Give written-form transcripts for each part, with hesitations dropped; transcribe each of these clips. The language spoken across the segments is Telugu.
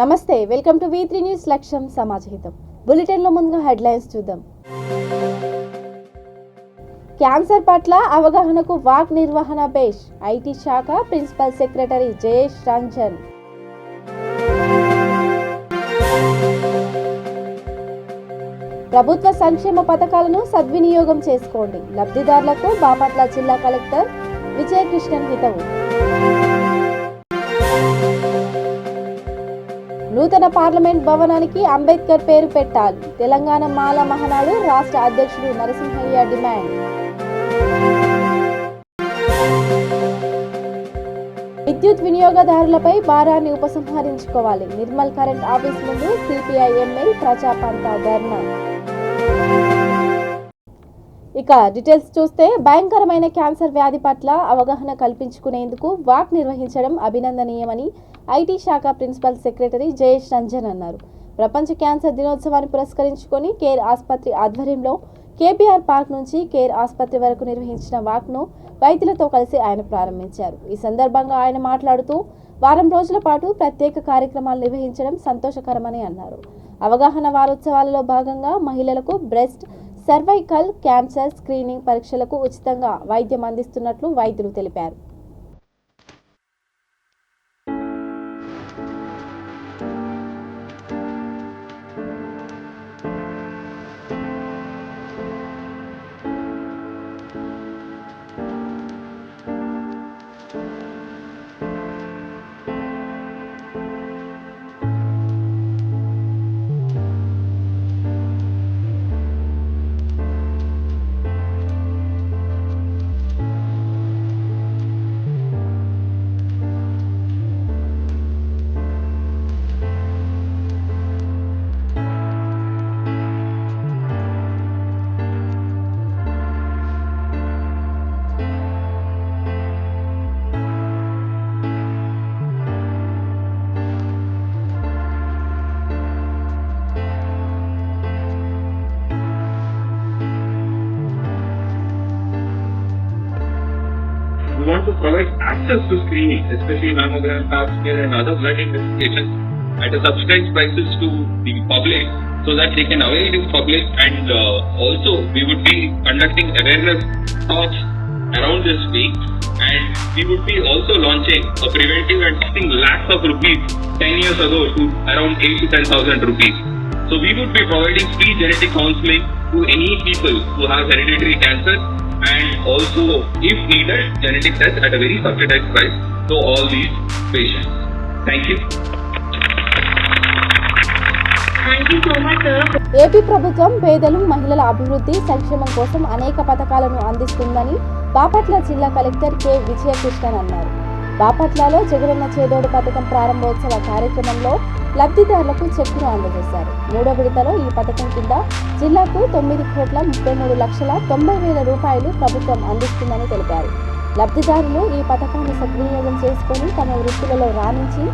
నమస్తే, వెల్కమ్ టు V3 న్యూస్. లక్ష్యం సమాజహితం. బులెటిన్లో ముందుగా హెడ్లైన్స్ చూద్దాం. క్యాన్సర్ పట్ల అవగాహనకు వాక్ నిర్వహణ బేస్. ఐటీ శాఖ ప్రిన్సిపల్ సెక్రటరీ జయేష్ రంజన్. ప్రభుత్వ సంక్షేమ పథకాలను సద్వినియోగం చేసుకోండి. లబ్ధిదారులకు బాపట్ల జిల్లా కలెక్టర్ విజయకృష్ణన్ హితవు. నూతన పార్లమెంట్ భవనానికి అంబేద్కర్ పేరు పెట్టాలి. తెలంగాణ మాల మహానాడు రాష్ట్ర అధ్యక్షుడు నరసింహయ్య డిమాండ్. విద్యుత్ వినియోగదారులపై భారాన్ని ఉపసంహరించుకోవాలి. నిర్మల్ కరెంట్ ఆఫీస్ ముందు సిపిఐ ఎంఎల్ ప్రజాపంత ధర్నా. ఇక డీటెయిల్స్ చూస్తే, భయంకరమైన క్యాన్సర్ వ్యాధి పట్ల అవగాహన కల్పించుకునేందుకు వాక్ నిర్వహించడం అభినందనీయమని ఐటీ శాఖ ప్రిన్సిపల్ సెక్రటరీ జయేష్ రంజన్ అన్నారు. ప్రపంచ క్యాన్సర్ దినోత్సవాన్ని పురస్కరించుకొని కేర్ ఆసుపత్రి ఆధ్వర్యంలో కేబీఆర్ పార్క్ నుంచి కేర్ ఆసుపత్రి వరకు నిర్వహించిన వాక్ను వైద్యులతో కలిసి ఆయన ప్రారంభించారు. ఈ సందర్భంగా ఆయన మాట్లాడుతూ, వారం రోజుల పాటు ప్రత్యేక కార్యక్రమాలు నిర్వహించడం సంతోషకరమని అన్నారు. అవగాహన వారోత్సవాలలో భాగంగా మహిళలకు బ్రెస్ట్, సర్వైకల్ క్యాన్సర్ స్క్రీనింగ్ పరీక్షలకు ఉచితంగా వైద్యం అందిస్తున్నట్లు వైద్యులు తెలిపారు. We want to provide access to screening, especially mammogram, pap smear and other blood investigations at a subsidized prices to the public so that they can avail in public, and also we would be conducting awareness talks around this week, and we would be also launching a preventive and costing lakhs of rupees 10 years ago to around 8 to 10,000 rupees. So we would be providing free genetic counseling to any people who have hereditary cancer, and also if needed genetic tests at a very subsidized price to all these patients. Thank you. Thank you so much, sir. AP ప్రభుత్వం పేదలు, మహిళల అభివృద్ధి, సంక్షేమం కోసం అనేక పథకాలను అందిస్తుందని బాపట్ల జిల్లా కలెక్టర్ కె విజయకృష్ణన్ అన్నారు. బాపట్లలో జగనన్న చేదోడు పథకం ప్రారంభోత్సవ కార్యక్రమంలో లబ్ధిదారులకు చెక్కును అందజేశారు. మూడో విడతలో ఈ పథకం కింద జిల్లాకు 9,33,90,000 రూపాయలు ప్రభుత్వం అందిస్తుందని తెలిపారు. లబ్ధిదారులు ఈ పథకాన్ని సద్వినియోగం చేసుకుని తమ వృత్తులలో రాణించి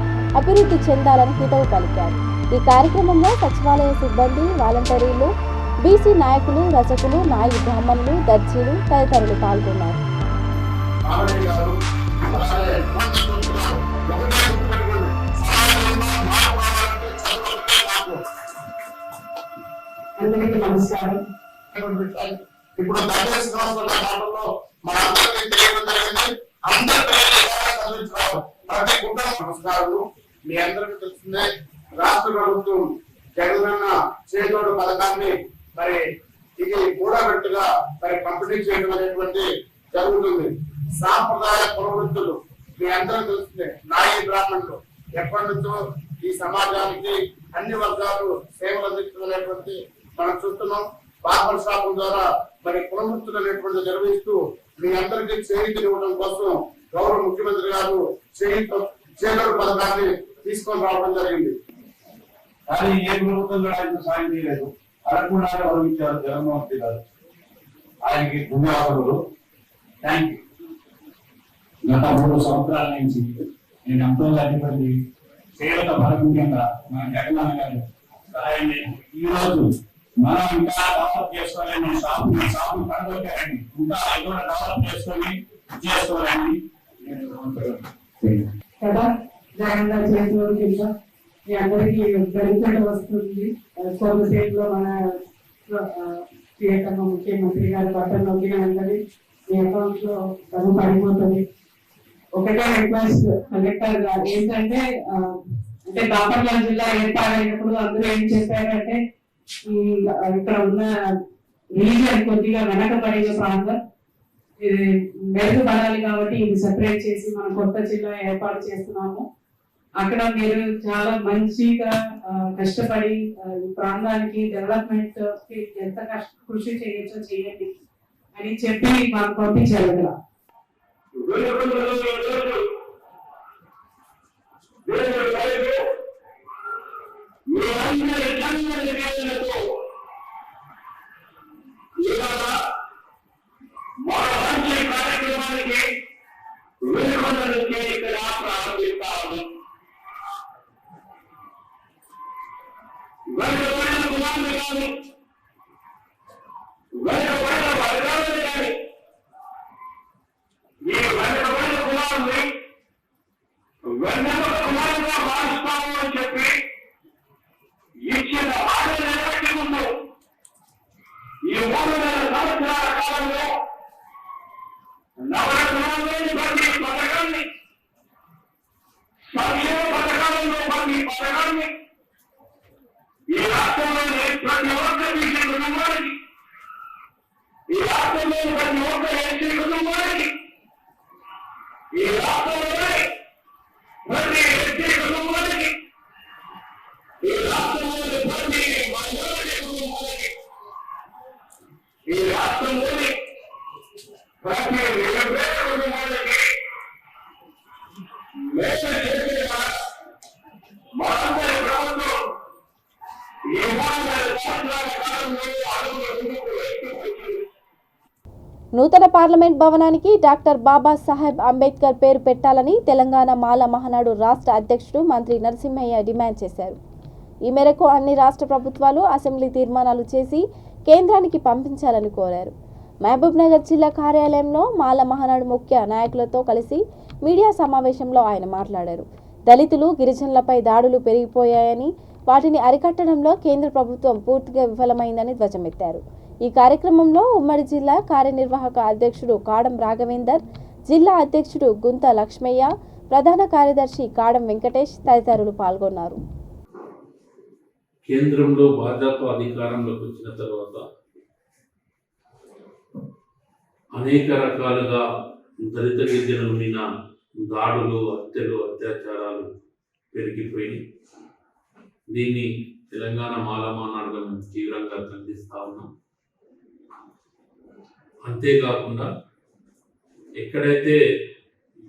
అభివృద్ధి చెందాలని హితవు పలికారు. ఈ కార్యక్రమంలో సచివాలయ సిబ్బంది, వాలంటీర్లు, బీసీ నాయకులు, రచకులు, నాయి బ్రాహ్మణులు, దర్జీలు తదితరులు పాల్గొన్నారు. అందరికీ నమస్కారం. ఇప్పుడు దయచేసి ప్రతి కుటుంబ నమస్కారాలు. మీ అందరికీ తెలిసిందే, రాష్ట్ర ప్రభుత్వం జగనన్న చేదోడు పథకాన్ని మరి ఇది కూడబెట్టుగా మరి పంపిణీ చేయడం అనేటువంటి జరుగుతుంది. సాంప్రదాయ పురవృత్తులు మీ అందరూ తెలిసిందే, నాయి బ్రాహ్మణులు ఎప్పటి నుంచో ఈ సమాజానికి అన్ని వర్గాలు సేవలు అందిస్తున్నటువంటి మనం చూస్తున్నాం. బార్బర్ షాపుల ద్వారా మరి పునరుద్ధులు అనేటువంటి నిర్వహిస్తూ మీ అందరికీ చేయూతనివ్వడం కోసం గౌరవ ముఖ్యమంత్రి గారు చేదోడు పథకాన్ని తీసుకొని రావడం జరిగింది. కానీ ఏ ప్రభుత్వంలో ఆయన సాయం చేయలేదు. అడగకుండా గౌరవించారు జగన్మోహన్ రెడ్డి గారు. ఆయనకి ధన్యవాదాలు. Thank you. గత 3 సంవత్సరాల నుంచి నేను ఎంతో అధిపతి సేవల భాగంగా మన జగన్ గారు సహాయాన్ని ఈ రోజు మనం ఇంకా డెవలప్ చేసుకోవాలని షాపు పడగొట్టారండి. ఇంకా కూడా డెవలప్ చేసుకోవాలని కదా జగన్ గారు చేతిలో మీ అందరికీ బెనిఫిట్ వస్తుంది. కొంతసేపులో మన ప్రియతమ ముఖ్యమంత్రి గారి బట్టలు నొక్కిన వెంటనే మీ అకౌంట్ లో డబ్బు పడిపోతుంది. ఒకటే రిక్వెస్ట్ కలెక్టర్ గారు ఏంటంటే, అంటే బాపట్ల జిల్లా ఏర్పాటైనప్పుడు అందరూ ఏం చెప్పారంటే, ఇక్కడ ఉన్న రీజన్ కొద్దిగా వెనకబడిన ప్రాంతం, ఇది మెరుగుపడాలి కాబట్టి ఇది సెపరేట్ చేసి మనం కొత్త జిల్లా ఏర్పాటు చేస్తున్నాము. అక్కడ మీరు చాలా మంచిగా కష్టపడి ఈ ప్రాంతానికి డెవలప్మెంట్ కి ఎంత కృషి చేయొచ్చో చేయండి అని చెప్పి మాకు పంపించారు. అక్కడ నూతన పార్లమెంట్ భవనానికి డాక్టర్ బాబాసాహెబ్ అంబేద్కర్ పేరు పెట్టాలని తెలంగాణ మాల మహానాడు రాష్ట్ర అధ్యక్షుడు మంత్రి నరసింహయ్య డిమాండ్ చేశారు. ఈ మేరకు అన్ని రాష్ట్ర ప్రభుత్వాలు అసెంబ్లీ తీర్మానాలు చేసి కేంద్రానికి పంపించాలని కోరారు. మహబూబ్నగర్ జిల్లా కార్యాలయంలో మాల మహానాడు ముఖ్య నాయకులతో కలిసి మీడియా సమావేశంలో ఆయన మాట్లాడారు. దళితులు, గిరిజనులపై దాడులు పెరిగిపోయాయని, వాటిని అరికట్టడంలో కేంద్ర ప్రభుత్వం పూర్తిగా విఫలమైందని ధ్వజమెత్తారు. ఈ కార్యక్రమంలో ఉమ్మడి జిల్లా కార్యనిర్వాహక అధ్యక్షుడు కాడం రాఘవేందర్, జిల్లా అధ్యక్షుడు గుంత లక్ష్మయ్య, ప్రధాన కార్యదర్శి కాడం వెంకటేష్ తదితరులు పాల్గొన్నారు. కేంద్రంలో భాజపా అధికారంలోకి వచ్చిన తర్వాత అనేక రకాలుగా దళిత గిరిజనుల మీద దాడులు, హత్యలు, అత్యాచారాలు పెరిగిపోయి దీన్ని తెలంగాణ మాలమానాడుగా మేము తీవ్రంగా ఖండిస్తా ఉన్నాం. అంతేకాకుండా ఎక్కడైతే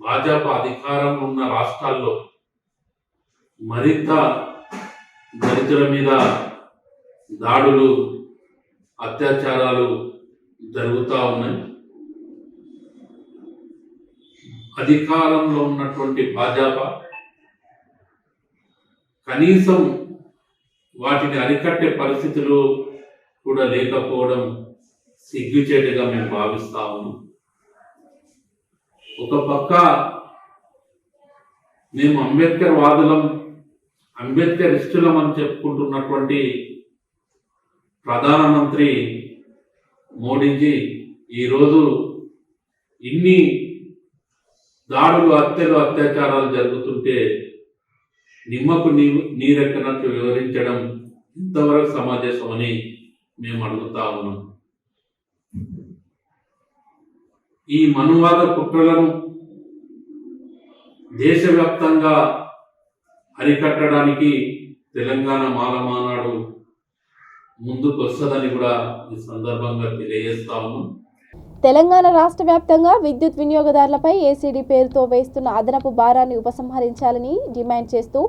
భాజపా అధికారం ఉన్న రాష్ట్రాల్లో మరింత దళితుల మీద దాడులు, అత్యాచారాలు జరుగుతూ ఉన్నాయి. అధికారంలో ఉన్నటువంటి భాజపా కనీసం వాటిని అరికట్టే పరిస్థితులు కూడా లేకపోవడం సిగ్గుచేటుగా మేము భావిస్తా ఉన్నాం. ఒక పక్క మేము అంబేద్కర్ వాదులం, అంబేద్కర్ ఇష్టలం అని చెప్పుకుంటున్నటువంటి ప్రధానమంత్రి మోడీజీ ఈరోజు ఇన్ని దాడులు, హత్యలు, అత్యాచారాలు జరుగుతుంటే నిమ్మకు నీరెక్కనట్టు వివరించడం ఇంతవరకు సమంజసమని మేము అడుగుతా ఉన్నాం. ఈ మనువాద కుట్రలను దేశవ్యాప్తంగా అరికట్టడానికి తెలంగాణ మాలమానాడు ముందుకు వస్తుందని కూడా ఈ సందర్భంగా తెలియజేస్తా ఉన్నాం. తెలంగాణ రాష్ట్ర వ్యాప్తంగా విద్యుత్ వినియోగదారులపై ఏసీడీ పేరుతో వేస్తున్న అదనపు భారాన్ని ఉపసంహరించాలని డిమాండ్ చేస్తూ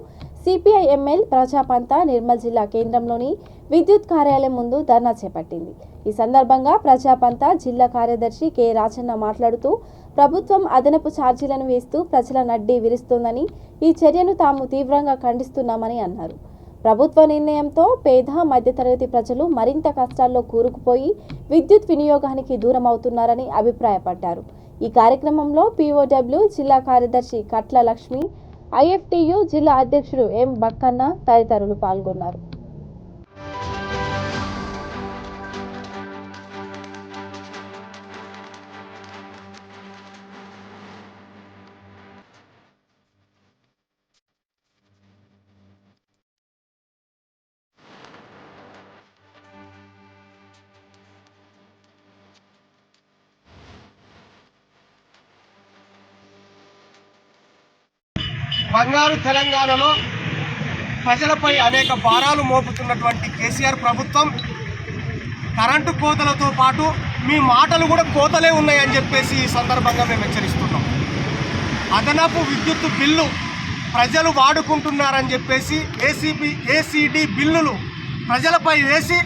సిపిఐ ఎంఎల్ ప్రజాపంత నిర్మల్ జిల్లా కేంద్రంలోని విద్యుత్ కార్యాలయం ముందు ధర్నా చేపట్టింది. ఈ సందర్భంగా ప్రజాపంత జిల్లా కార్యదర్శి కె రాజన్న మాట్లాడుతూ ప్రభుత్వం అదనపు ఛార్జీలను వేస్తూ ప్రజల నడ్డి విరుస్తోందని, ఈ చర్యను తాము తీవ్రంగా ఖండిస్తున్నామని అన్నారు. ప్రభుత్వ నిర్ణయంతో పేద, మధ్యతరగతి ప్రజలు మరింత కష్టాల్లో కూరుకుపోయి విద్యుత్ వినియోగానికి దూరం అవుతున్నారని అభిప్రాయపడ్డారు. ఈ కార్యక్రమంలో పిఓడబ్ల్యూ జిల్లా కార్యదర్శి కట్ల లక్ష్మి, ఐఎఫ్టియు జిల్లా అధ్యక్షుడు ఎం బక్కన్న తదితరులు పాల్గొన్నారు. బంగారు తెలంగాణలో ప్రజలపై అనేక భారాలు మోపుతున్నటువంటి కేసీఆర్ ప్రభుత్వం కరెంటు కోతలతో పాటు మీ మాటలు కూడా కోతలే ఉన్నాయని చెప్పేసి ఈ సందర్భంగా మేము హెచ్చరిస్తున్నాం. అదనపు విద్యుత్ బిల్లు ప్రజలు వాడుకుంటున్నారని చెప్పేసి ఏసీడీ బిల్లులు ప్రజలపై వేసి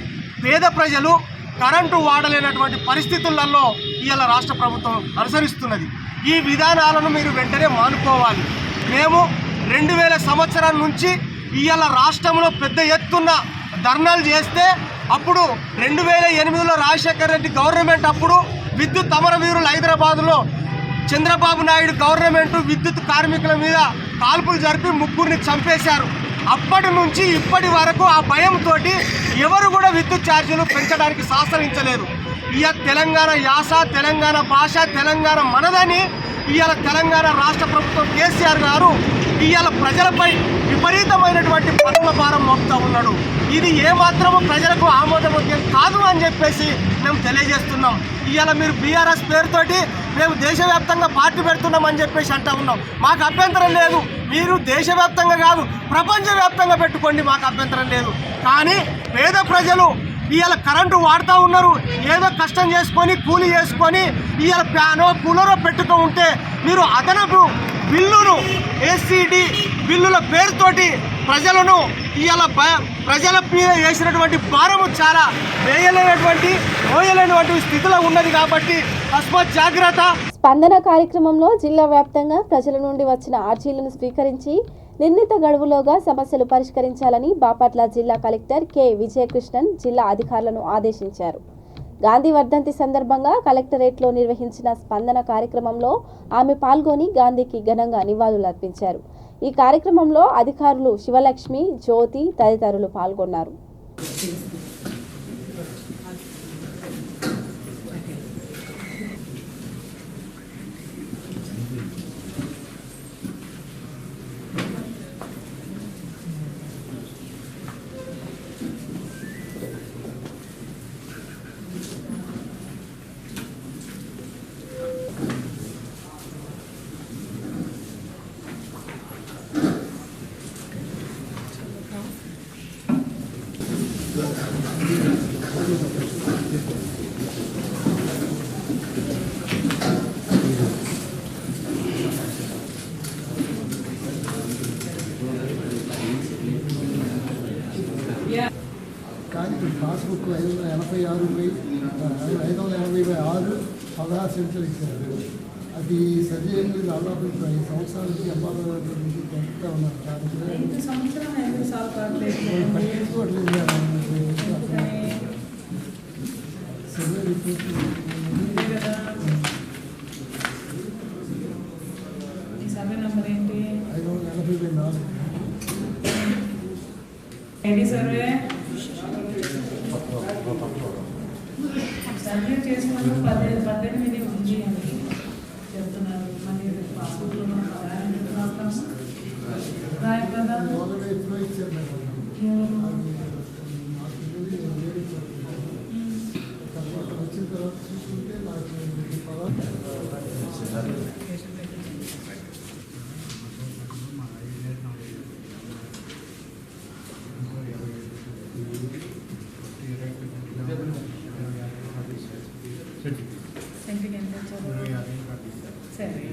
పేద ప్రజలు కరెంటు వాడలేనటువంటి పరిస్థితులలో ఇవాళ రాష్ట్ర ప్రభుత్వం అనుసరిస్తున్నది. ఈ విధానాలను మీరు వెంటనే మానుకోవాలి. మేము 2000 సంవత్సరం నుంచి ఇవాళ రాష్ట్రంలో పెద్ద ఎత్తున ధర్నాలు చేస్తే అప్పుడు 2008లో రాజశేఖర రెడ్డి గవర్నమెంట్ అప్పుడు విద్యుత్ అమరవీరులు హైదరాబాద్లో చంద్రబాబు నాయుడు గవర్నమెంట్ విద్యుత్ కార్మికుల మీద కాల్పులు జరిపి 3 చంపేశారు. అప్పటి నుంచి ఇప్పటి వరకు ఆ భయంతో ఎవరు కూడా విద్యుత్ ఛార్జీలు పెంచడానికి సహకరించలేదు. ఇవాళ తెలంగాణ యాస, తెలంగాణ భాష, తెలంగాణ మనదని ఇవాళ తెలంగాణ రాష్ట్ర ప్రభుత్వం కేసీఆర్ గారు ఇవాళ ప్రజలపై విపరీతమైనటువంటి పన్నుల భారం మోపుతూ ఉన్నాడు. ఇది ఏమాత్రము ప్రజలకు ఆమోదయోగ్యం కాదు అని చెప్పేసి మేము తెలియజేస్తున్నాం. ఇవాళ మీరు బీఆర్ఎస్ పేరుతోటి మేము దేశవ్యాప్తంగా పార్టీ పెడుతున్నామని చెప్పేసి అంటూ ఉన్నాం. మాకు అభ్యంతరం లేదు. మీరు దేశవ్యాప్తంగా కాదు ప్రపంచవ్యాప్తంగా పెట్టుకోండి, మాకు అభ్యంతరం లేదు. కానీ పేద ప్రజలు ఇవాళ కరెంటు వాడుతూ ఉన్నారు. ఏదో కష్టం చేసుకొని కూలీ చేసుకొని ఇవాళ ఫ్యానో కూలరో పెట్టుతూ ఉంటే మీరు అదనపు బిల్లును ఏసీడీ బిల్లుల పేరుతోటి ప్రజలను ఇవాళ ప్రజల మీద వేసినటువంటి భారము చాలా మోయలేనటువంటి స్థితిలో ఉన్నది. కాబట్టి తస్మాత్ జాగ్రత్త. స్పందన కార్యక్రమంలో జిల్లా వ్యాప్తంగా ప్రజల నుండి వచ్చిన అర్జీలను స్వీకరించి నిర్ణీత గడువులోగా సమస్యలు పరిష్కరించాలని బాపట్ల జిల్లా కలెక్టర్ కె విజయకృష్ణన్ జిల్లా అధికారులను ఆదేశించారు. గాంధీ వర్ధంతి సందర్భంగా కలెక్టరేట్లో నిర్వహించిన స్పందన కార్యక్రమంలో ఆమె పాల్గొని గాంధీకి ఘనంగా నివాళులర్పించారు. ఈ కార్యక్రమంలో అధికారులు శివలక్ష్మి, జ్యోతి తదితరులు పాల్గొన్నారు. కానీ పాస్బుక్ 586/586 16 సెంట్లు ఇచ్చారు. అది సరిచేయండి. దాదాపు 5 సంవత్సరాల నుంచి ఎంఆర్ఓ నుంచి పెంచుతూ ఉన్నారు. పట్టించుకోవట్లేదు. సర్వే రిపోర్ట్ 584 సర్వే సర్వే చేసినప్పుడు 18 ఉంది అని చెప్తున్నారు. మరి పాస్బుక్లో మనం 16 రాస్తాము రాయం కదా. వచ్చిన తర్వాత చూసుకుంటే నాకు సెంటికి ఎంత వచ్చారు? సరే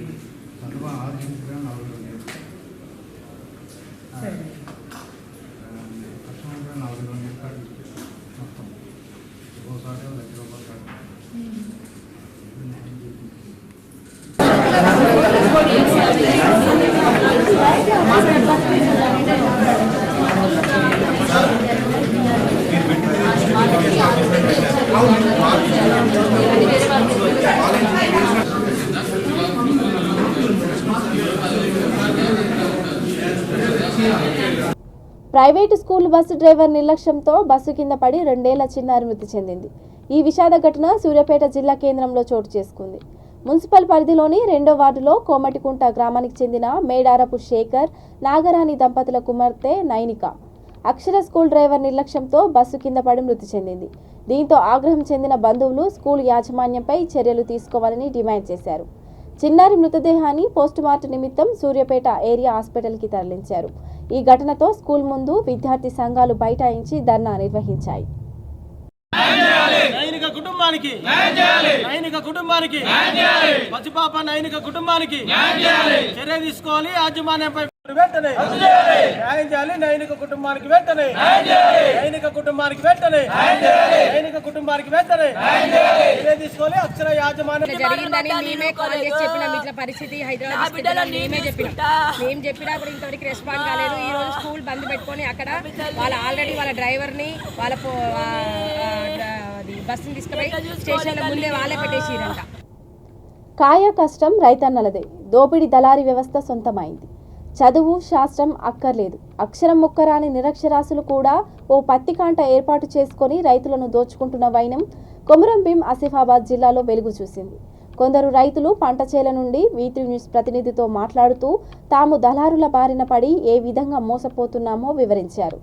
సరే ప్రైవేటు స్కూల్ బస్సు డ్రైవర్ నిర్లక్ష్యంతో బస్సు కింద పడి 2 ఏళ్ల చిన్నారి మృతి చెందింది. ఈ విషాద ఘటన సూర్యాపేట జిల్లా కేంద్రంలో చోటు చేసుకుంది. మున్సిపల్ పరిధిలోని 2వ వార్డులో కోమటికుంట గ్రామానికి చెందిన మేడారపు శేఖర్, నాగరాణి దంపతుల కుమార్తె నైనిక అక్షర స్కూల్ డ్రైవర్ నిర్లక్ష్యంతో బస్సు కింద పడి మృతి చెందింది. దీంతో ఆగ్రహం చెందిన బంధువులు స్కూల్ యాజమాన్యంపై చర్యలు తీసుకోవాలని డిమాండ్ చేశారు. చిన్నారి మృతదేహాన్ని పోస్టుమార్టం నిమిత్తం సూర్యాపేట ఏరియా హాస్పిటల్కి తరలించారు. ఈ ఘటనతో స్కూల్ ముందు విద్యార్థి సంఘాలు బైఠాయించి ధర్నా నిర్వహించాయి. నైనిక కుటుంబానికి పసిపాప నైనిక కుటుంబానికి చర్య తీసుకోవాలి. యాజమాన్యంపై వెంటనే న్యాయం చేయాలి. నైనిక కుటుంబానికి వెంటనే నైనిక కుటుంబానికి వెంటనే చర్య తీసుకోవాలి. అక్షర యాజమాన్యం జరిగిందని మేమే కాల్ చేసి చెప్పినాం. ఇట్లా పరిస్థితి హైదరాబాద్ మేమే చెప్పినా కూడా ఇంతవరకు రెస్పాండ్ కాలేదు. ఈ రోజు స్కూల్ బంద్ పెట్టుకొని అక్కడ ఆల్రెడీ వాళ్ళ డ్రైవర్ని వాళ్ళ బస్సుని తీసుకుపోయి స్టేషన్ల ముందే వాళ్ళే పెట్టేసిరంట. కాయ కష్టం రైతన్నలదే, దోపిడీ దళారీ వ్యవస్థ సొంతమైంది. చదువు శాస్త్రం అక్కర్లేదు, అక్షరం ముక్కరాని నిరక్షరాస్యులు కూడా ఓ పత్తి కాంట ఏర్పాటు చేసుకొని రైతులను దోచుకుంటున్న వైనం కొమురంభీం ఆసిఫాబాద్ జిల్లాలో వెలుగు చూసింది. కొందరు రైతులు పంట చేల నుండి V3 న్యూస్ ప్రతినిధితో మాట్లాడుతూ తాము దళారుల బారిన పడి ఏ విధంగా మోసపోతున్నామో వివరించారు.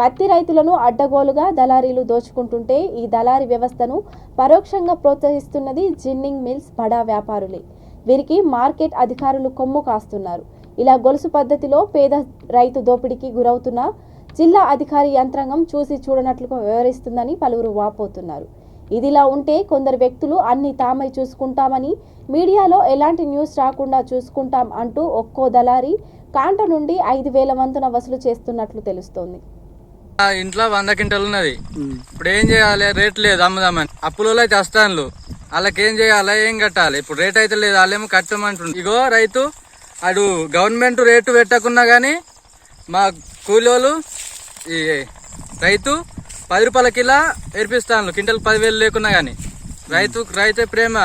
పత్తి రైతులను అడ్డగోలుగా దళారీలు దోచుకుంటుంటే ఈ దళారీ వ్యవస్థను పరోక్షంగా ప్రోత్సహిస్తున్నది జిన్నింగ్ మిల్స్ బడా వ్యాపారులే. వీరికి మార్కెట్ అధికారులు కొమ్ము కాస్తున్నారు. ఇలా గొలుసు పద్ధతిలో పేద రైతు దోపిడీకి గురవుతున్న జిల్లా అధికారి యంత్రాంగం చూసి చూడనట్లుగా వ్యవహరిస్తుందని పలువురు వాపోతున్నారు. ఇదిలా ఉంటే కొందరు వ్యక్తులు అన్ని తామై చూసుకుంటామని, మీడియాలో ఎలాంటి న్యూస్ రాకుండా చూసుకుంటాం అంటూ ఒక్కో దళారీ కాంట నుండి 5,000 వంతున వసూలు చేస్తున్నట్లు తెలుస్తోంది. ఇంట్లో 100 క్వింటాలు ఉన్నది. ఇప్పుడు ఏం చేయాలి? రేట్ లేదు, అమ్ముదామని. అప్పులో అయితే వస్తాను వాళ్ళకి ఏం చేయాలి, ఏం కట్టాలి? ఇప్పుడు రేట్ అయితే లేదు, వాళ్ళేమో కట్టమంటుంది. ఇగో రైతు అడు గవర్నమెంట్ రేటు పెట్టకున్నా గానీ మా కూలీలు ఈ రైతు 10 రూపాయల కిలో ఏర్పిస్తాను. క్వింటల్ 10,000 లేకున్నా గానీ రైతే ప్రేమ,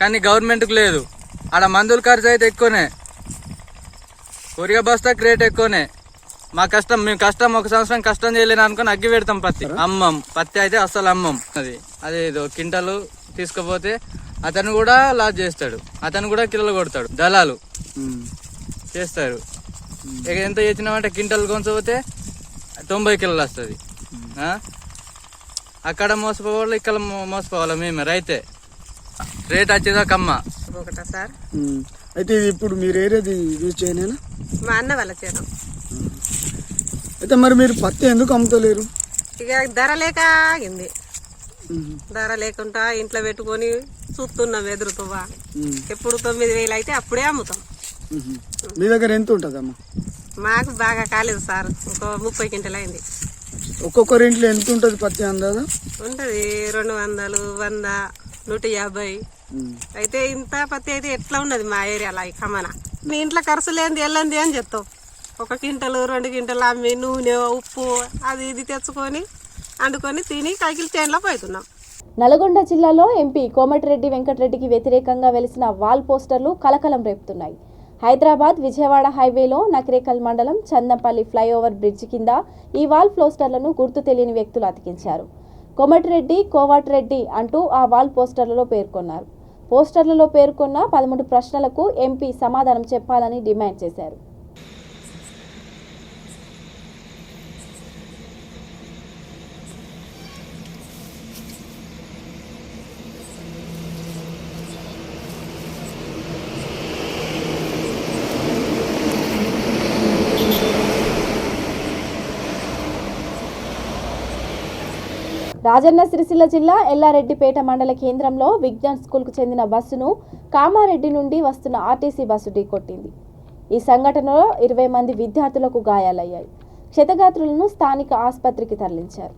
కానీ గవర్నమెంట్కు లేదు. ఆడ మందుల ఖర్చు అయితే ఎక్కువనే, కూరగాయ బస్తాకి రేట్ ఎక్కువనే. మా కష్టం, మేము కష్టం 1 సంవత్సరం కష్టం చేయలేను అనుకుని అగ్గి పెడతాం. అమ్మం పత్తి అయితే అస్సలు అమ్మం. అది క్వింటల్ తీసుకుపోతే అతను కూడా లాస్ చేస్తాడు, అతను కూడా కిలోలు కొడతాడు. దళాలు చేస్తారు. ఇక ఎంత చేసినామంటే క్వింటల్ కొంచపోతే 90 కిలోలు వస్తుంది. అక్కడ మోసపోవాలి, ఇక్కడ మోసపోవాలి మేమే రైతే. రేట్ వచ్చేదాకా అమ్మ ఒకటా సార్. అయితే ఇది ఇప్పుడు మీరు ఏరేది యూజ్ చేయలేనా? మా అన్న వాళ్ళ చేను. అయితే మరి మీరు పత్తి ఎందుకు అమ్ముతలేరు? ఇక ధర లేక ఆగింది. ధర లేకుండా ఇంట్లో పెట్టుకొని చూస్తున్నాం ఎదురుతువా. ఎప్పుడు 9,000 అయితే అప్పుడే అమ్ముతాం. మీ దగ్గర ఎంత ఉంటుందమ్మా? మాకు బాగా కాలేదు సార్, ఒక 30 క్వింటల్ అయింది. ఒక్కొక్కరి ఇంట్లో ఎంత ఉంటుంది పత్తి అందాదా? ఉంటది 200, 100, 150. అయితే ఇంత పత్తి అయితే ఎట్లా ఉన్నది మా ఏరియాలో ఈ కమన. మీ ఇంట్లో ఖర్చు లేనిది వెళ్ళండి అని చెప్తాం. 1 క్వింటలు 2 క్వింటలు అమ్మి నూనె, ఉప్పు అది ఇది తెచ్చుకొని వండుకొని తిని కైకిలి చేనులో పోతున్నాం. నల్గొండ జిల్లాలో ఎంపీ కోమటిరెడ్డి వెంకటరెడ్డికి వ్యతిరేకంగా వెలిసిన వాల్ పోస్టర్లు కలకలం రేపుతున్నాయి. హైదరాబాద్ విజయవాడ హైవేలో నకిరేకల్ మండలం చందంపల్లి ఫ్లైఓవర్ బ్రిడ్జి కింద ఈ వాల్ పోస్టర్లను గుర్తు తెలియని వ్యక్తులు అతికించారు. కోమటిరెడ్డి, కోవాటిరెడ్డి అంటూ ఆ వాల్ పోస్టర్లలో పేర్కొన్నారు. పోస్టర్లలో పేర్కొన్న 13 ప్రశ్నలకు ఎంపీ సమాధానం చెప్పాలని డిమాండ్ చేశారు. రాజన్న సిరిసిల్ల జిల్లా ఎల్లారెడ్డిపేట మండల కేంద్రంలో విజ్ఞాన్ స్కూల్కు చెందిన బస్సును కామారెడ్డి నుండి వస్తున్న ఆర్టీసీ బస్సు ఢీకొట్టింది. ఈ సంఘటనలో 20 మంది విద్యార్థులకు గాయాలయ్యాయి. క్షతగాత్రులను స్థానిక ఆసుపత్రికి తరలించారు.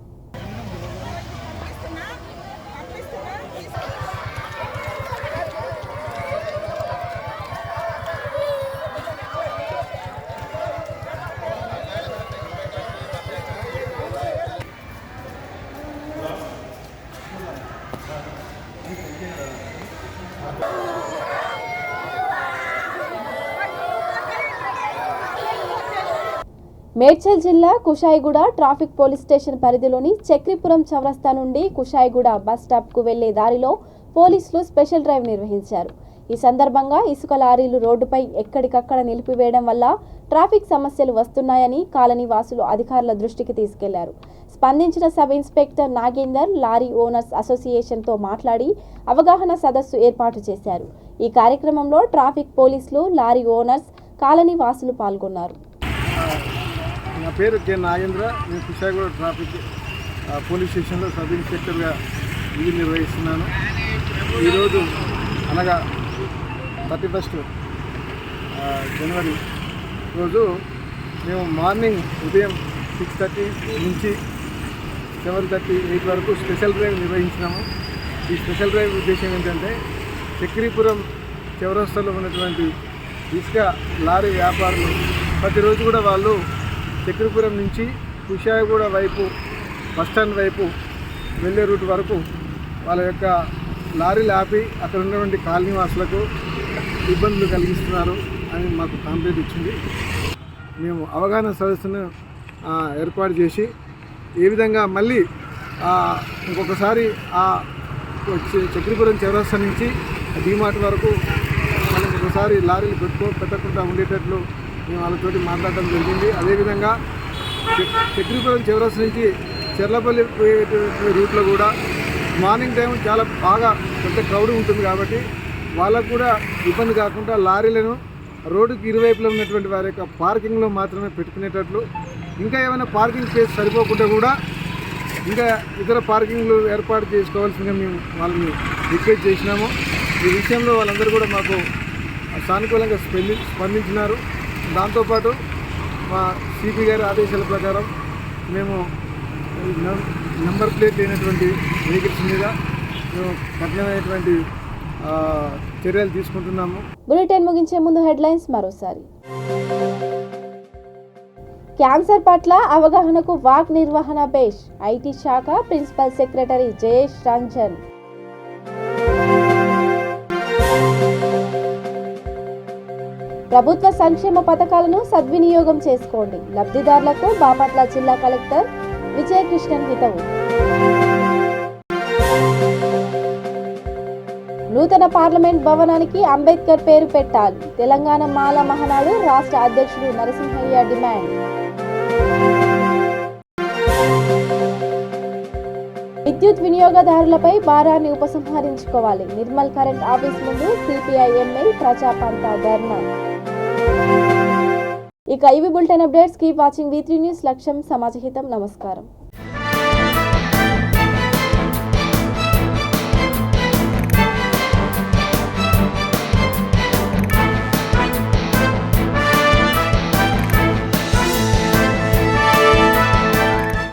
మేడ్చల్ జిల్లా కుషాయిగూడ ట్రాఫిక్ పోలీస్ స్టేషన్ పరిధిలోని చక్రీపురం చౌరస్తా నుండి కుషాయిగూడ బస్ స్టాప్కు వెళ్లే దారిలో పోలీసులు స్పెషల్ డ్రైవ్ నిర్వహించారు. ఈ సందర్భంగా ఇసుక లారీలు రోడ్డుపై ఎక్కడికక్కడ నిలిపివేయడం వల్ల ట్రాఫిక్ సమస్యలు వస్తున్నాయని కాలనీ వాసులు అధికారుల దృష్టికి తీసుకెళ్లారు. స్పందించిన sub inspector Nagender lorry owners అసోసియేషన్తో మాట్లాడి అవగాహన సదస్సు ఏర్పాటు చేశారు. ఈ కార్యక్రమంలో ట్రాఫిక్ పోలీసులు, లారీ ఓనర్స్, కాలనీ వాసులు పాల్గొన్నారు. నా పేరు కె నాగేంద్ర. నేను కుషాయిగూడ ట్రాఫిక్ పోలీస్ స్టేషన్లో సబ్ ఇన్స్పెక్టర్గా విధి నిర్వహిస్తున్నాను. ఈరోజు అనగా 31 జనవరి రోజు మేము మార్నింగ్ ఉదయం 6:30 నుంచి 7:38 వరకు స్పెషల్ డ్రైవ్ నిర్వహించినాము. ఈ స్పెషల్ డ్రైవ్ ఉద్దేశం ఏంటంటే చక్రీపురం చౌరస్తాలో ఉన్నటువంటి ఇసుక లారీ వ్యాపారులు ప్రతిరోజు కూడా వాళ్ళు చక్రీపురం నుంచి కుషాయిగూడ వైపు బస్టాండ్ వైపు వెళ్ళే రూట్ వరకు వాళ్ళ యొక్క లారీలు ఆపి అక్కడ ఉన్నటువంటి కాలనీ వాసులకు ఇబ్బందులు కలిగిస్తున్నారు అని మాకు కంప్లైంట్ ఇచ్చింది. మేము అవగాహన సదస్సును ఏర్పాటు చేసి ఏ విధంగా మళ్ళీ ఇంకొకసారి చక్రీపురం చౌరస్తా నుంచి డీమార్ట్ వరకు మళ్ళీ ఇంకొకసారి లారీలు పెట్టకుండా ఉండేటట్లు మేము వాళ్ళతోటి మాట్లాడడం జరిగింది. అదేవిధంగా చక్రీపురం చౌరస్తా నుంచి చెర్లపల్లి రూట్లో కూడా మార్నింగ్ టైం చాలా బాగా పెద్ద క్రౌడ్ ఉంటుంది కాబట్టి వాళ్ళకు కూడా ఇబ్బంది కాకుండా లారీలను రోడ్డుకి ఇరువైపులో ఉన్నటువంటి వారి యొక్క పార్కింగ్లో మాత్రమే పెట్టుకునేటట్లు, ఇంకా ఏమైనా పార్కింగ్ స్పేస్ సరిపోకుండా కూడా ఇంకా ఇతర పార్కింగ్లు ఏర్పాటు చేసుకోవాల్సిందిగా మేము వాళ్ళని రిక్వెస్ట్ చేసినాము. ఈ విషయంలో వాళ్ళందరూ కూడా మాకు సానుకూలంగా స్పందించినారు. దాంతోపాటు మా సిపి గారి ఆదేశాల ప్రకారం మేము నెంబర్ ప్లేట్ లేనటువంటి వెహికల్స్ మీద మేము కఠినమైనటువంటి చర్యలు తీసుకుంటున్నాము. బులెటిన్ ముగించే ముందు హెడ్లైన్స్ మరోసారి. క్యాన్సర్ పట్ల అవగాహనకు వాక్ నిర్వహణ బేష్, ఐటీ శాఖ ప్రిన్సిపల్ సెక్రటరీ జయేష్ రంజన్. ప్రభుత్వ సంక్షేమ పథకాలను సద్వినియోగం చేసుకోండి, లబ్ధిదారులకు బాపట్ల జిల్లా కలెక్టర్ విజయకృష్ణన్ హితవు. నూతన పార్లమెంట్ భవనానికి అంబేద్కర్ పేరు పెట్టాలి, తెలంగాణ మాల మహానాడు రాష్ట్ర అధ్యక్షుడు నరసింహయ్య డిమాండ్. విద్యుత్ వినియోగదారులపై భారాన్ని ఉపసంహరించుకోవాలి, నిర్మల్ కరెంట్ ఆఫీస్ ముందు సిపిఐఎంఎల్ ప్రజాపంత ధర్నా. ఇక ఇవి bulletin updates. Keep watching V3 news. లక్ష్యం సమాజహితం. నమస్కారం.